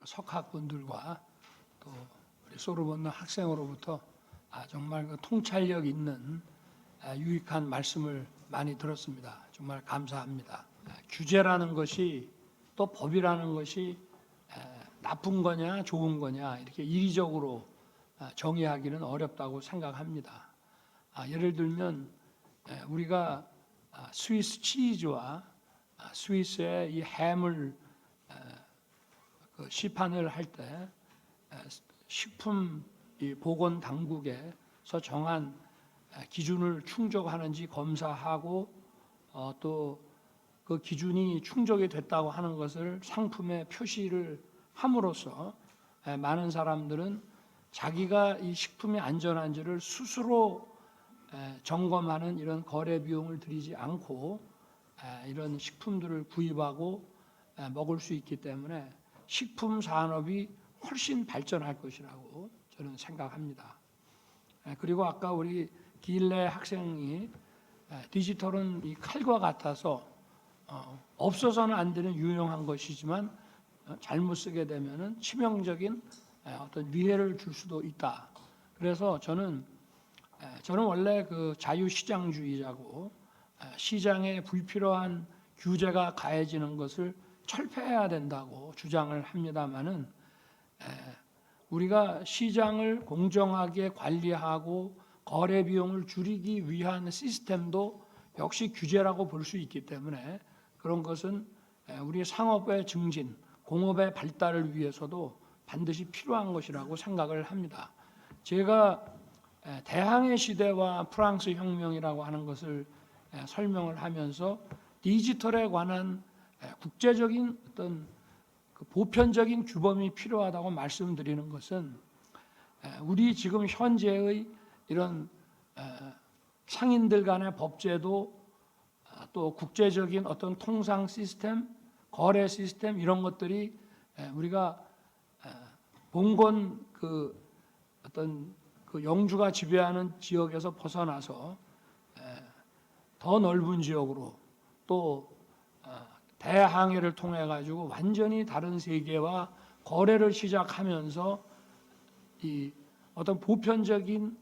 석학분들과 또 우리 소르본너 학생으로부터 정말 그 통찰력 있는 유익한 말씀을 많이 들었습니다. 정말 감사합니다. 규제라는 것이 또 법이라는 것이 나쁜 거냐 좋은 거냐 이렇게 이리적으로 정의하기는 어렵다고 생각합니다. 예를 들면 우리가 스위스 치즈와 스위스의 이 햄을 시판을 할 때 식품 보건 당국에서 정한 기준을 충족하는지 검사하고 또 그 기준이 충족이 됐다고 하는 것을 상품에 표시를 함으로써 많은 사람들은 자기가 이 식품이 안전한지를 스스로 점검하는 이런 거래 비용을 들이지 않고 이런 식품들을 구입하고 먹을 수 있기 때문에 식품 산업이 훨씬 발전할 것이라고 저는 생각합니다. 그리고 아까 우리 길레 학생이 디지털은 이 칼과 같아서 없어서는 안 되는 유용한 것이지만 잘못 쓰게 되면은 치명적인 어떤 위해를 줄 수도 있다. 그래서 저는 원래 그 자유시장주의자고 시장에 불필요한 규제가 가해지는 것을 철폐해야 된다고 주장을 합니다마는 우리가 시장을 공정하게 관리하고 거래 비용을 줄이기 위한 시스템도 역시 규제라고 볼 수 있기 때문에 그런 것은 우리 상업의 증진, 공업의 발달을 위해서도 반드시 필요한 것이라고 생각을 합니다. 제가 대항해 시대와 프랑스 혁명이라고 하는 것을 설명을 하면서 디지털에 관한 국제적인 어떤 그 보편적인 규범이 필요하다고 말씀드리는 것은 우리 지금 현재의 이런 상인들 간의 법제도 또 국제적인 어떤 통상 시스템, 거래 시스템 이런 것들이 우리가 봉건 그 어떤 그 영주가 지배하는 지역에서 벗어나서 더 넓은 지역으로 또 대항해를 통해 가지고 완전히 다른 세계와 거래를 시작하면서 이 어떤 보편적인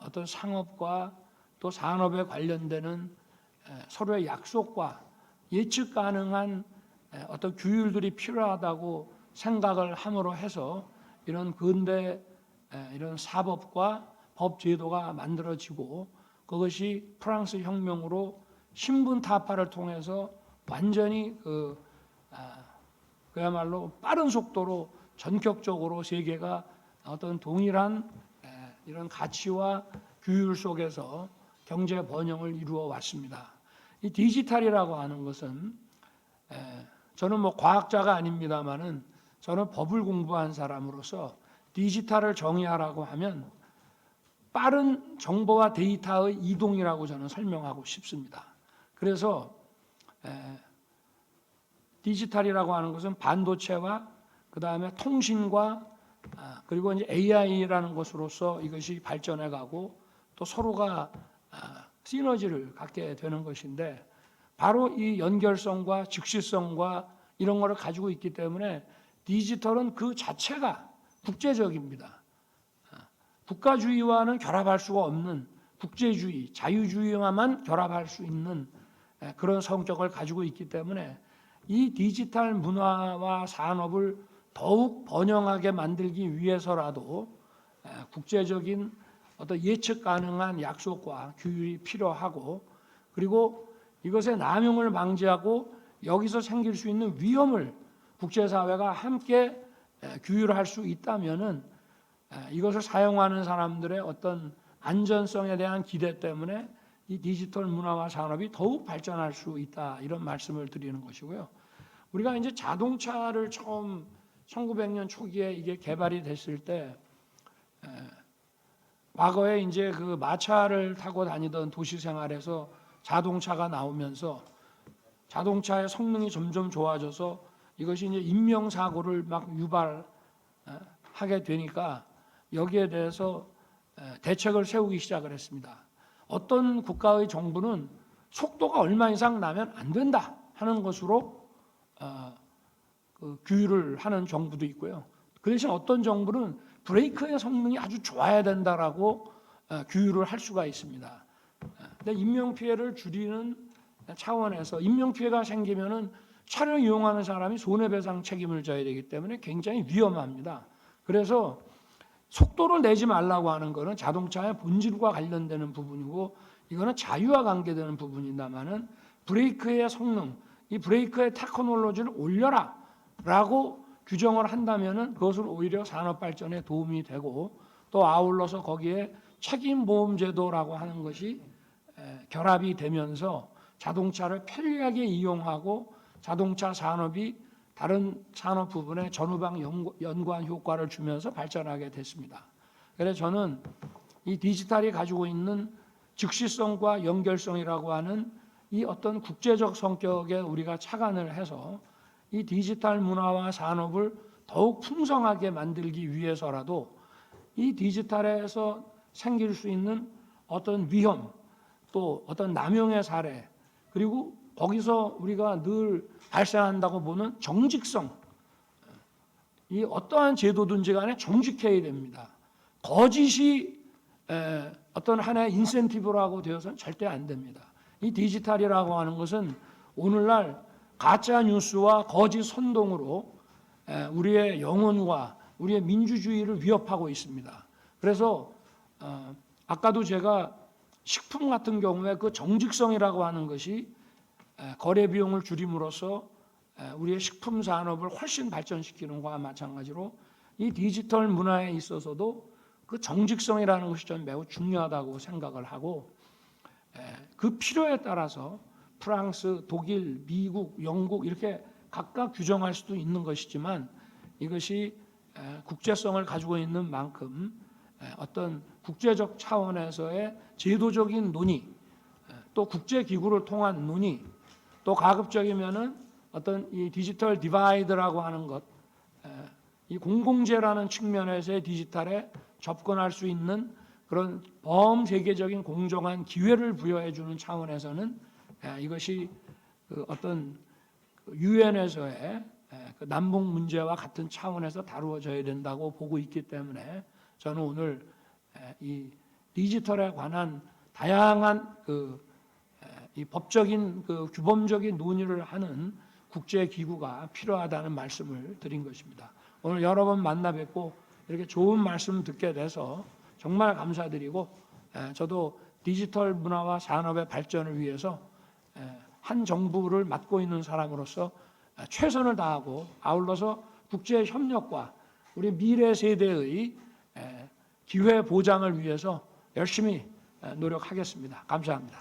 어떤 상업과 또 산업에 관련되는 서로의 약속과 예측 가능한 어떤 규율들이 필요하다고 생각을 함으로 해서 이런 근대 이런 사법과 법 제도가 만들어지고 그것이 프랑스 혁명으로 신분 타파를 통해서 완전히 그야말로 빠른 속도로 전격적으로 세계가 어떤 동일한 이런 가치와 규율 속에서 경제 번영을 이루어 왔습니다. 이 디지털이라고 하는 것은 저는 뭐 과학자가 아닙니다만은 저는 법을 공부한 사람으로서 디지털을 정의하라고 하면 빠른 정보와 데이터의 이동이라고 저는 설명하고 싶습니다. 그래서 디지털이라고 하는 것은 반도체와 그 다음에 통신과 그리고 이제 AI라는 것으로서 이것이 발전해 가고 또 서로가 시너지를 갖게 되는 것인데 바로 이 연결성과 즉시성과 이런 거를 가지고 있기 때문에 디지털은 그 자체가 국제적입니다. 국가주의와는 결합할 수가 없는 국제주의, 자유주의와만 결합할 수 있는 그런 성격을 가지고 있기 때문에 이 디지털 문화와 산업을 더욱 번영하게 만들기 위해서라도 국제적인 어떤 예측 가능한 약속과 규율이 필요하고 그리고 이것의 남용을 방지하고 여기서 생길 수 있는 위험을 국제사회가 함께 규율할 수 있다면은 이것을 사용하는 사람들의 어떤 안전성에 대한 기대 때문에 이 디지털 문화와 산업이 더욱 발전할 수 있다 이런 말씀을 드리는 것이고요. 우리가 이제 자동차를 처음 1900년 초기에 이게 개발이 됐을 때 과거에 이제 그 마차를 타고 다니던 도시 생활에서 자동차가 나오면서 자동차의 성능이 점점 좋아져서 이것이 이제 인명사고를 막 유발하게 되니까 여기에 대해서 대책을 세우기 시작을 했습니다. 어떤 국가의 정부는 속도가 얼마 이상 나면 안 된다 하는 것으로 그 규율을 하는 정부도 있고요. 그 대신 어떤 정부는 브레이크의 성능이 아주 좋아야 된다라고 규율을 할 수가 있습니다. 근데 인명피해를 줄이는 차원에서 인명피해가 생기면은 차를 이용하는 사람이 손해배상 책임을 져야 되기 때문에 굉장히 위험합니다. 그래서 속도를 내지 말라고 하는 것은 자동차의 본질과 관련되는 부분이고 이거는 자유와 관계되는 부분이다마는 브레이크의 성능, 이 브레이크의 테크놀로지를 올려라 라고 규정을 한다면은 그것은 오히려 산업 발전에 도움이 되고 또 아울러서 거기에 책임보험제도라고 하는 것이 결합이 되면서 자동차를 편리하게 이용하고 자동차 산업이 다른 산업 부분에 전후방 연관 효과를 주면서 발전하게 됐습니다. 그래서 저는 이 디지털이 가지고 있는 즉시성과 연결성이라고 하는 이 어떤 국제적 성격에 우리가 착안을 해서 이 디지털 문화와 산업을 더욱 풍성하게 만들기 위해서라도 이 디지털에서 생길 수 있는 어떤 위험 또 어떤 남용의 사례 그리고 거기서 우리가 늘 발생한다고 보는 정직성 이 어떠한 제도든지 간에 정직해야 됩니다. 거짓이 어떤 하나의 인센티브라고 되어서는 절대 안 됩니다. 이 디지털이라고 하는 것은 오늘날 가짜 뉴스와 거짓 선동으로 우리의 영혼과 우리의 민주주의를 위협하고 있습니다. 그래서 아까도 제가 식품 같은 경우에 그 정직성이라고 하는 것이 거래 비용을 줄임으로써 우리의 식품 산업을 훨씬 발전시키는 것과 마찬가지로 이 디지털 문화에 있어서도 그 정직성이라는 것이 좀 매우 중요하다고 생각을 하고 그 필요에 따라서 프랑스, 독일, 미국, 영국 이렇게 각각 규정할 수도 있는 것이지만 이것이 국제성을 가지고 있는 만큼 어떤 국제적 차원에서의 제도적인 논의 또 국제기구를 통한 논의 또 가급적이면은 어떤 이 디지털 디바이드라고 하는 것 이 공공재라는 측면에서의 디지털에 접근할 수 있는 그런 범세계적인 공정한 기회를 부여해 주는 차원에서는 이것이 그 어떤 유엔에서의 그 남북 문제와 같은 차원에서 다루어져야 된다고 보고 있기 때문에 저는 오늘 이 디지털에 관한 다양한 이 법적인 그 규범적인 논의를 하는 국제 기구가 필요하다는 말씀을 드린 것입니다. 오늘 여러 번 만나 뵙고 이렇게 좋은 말씀 듣게 돼서 정말 감사드리고 저도 디지털 문화와 산업의 발전을 위해서 한 정부를 맡고 있는 사람으로서 최선을 다하고 아울러서 국제 협력과 우리 미래 세대의 기회 보장을 위해서 열심히 노력하겠습니다. 감사합니다.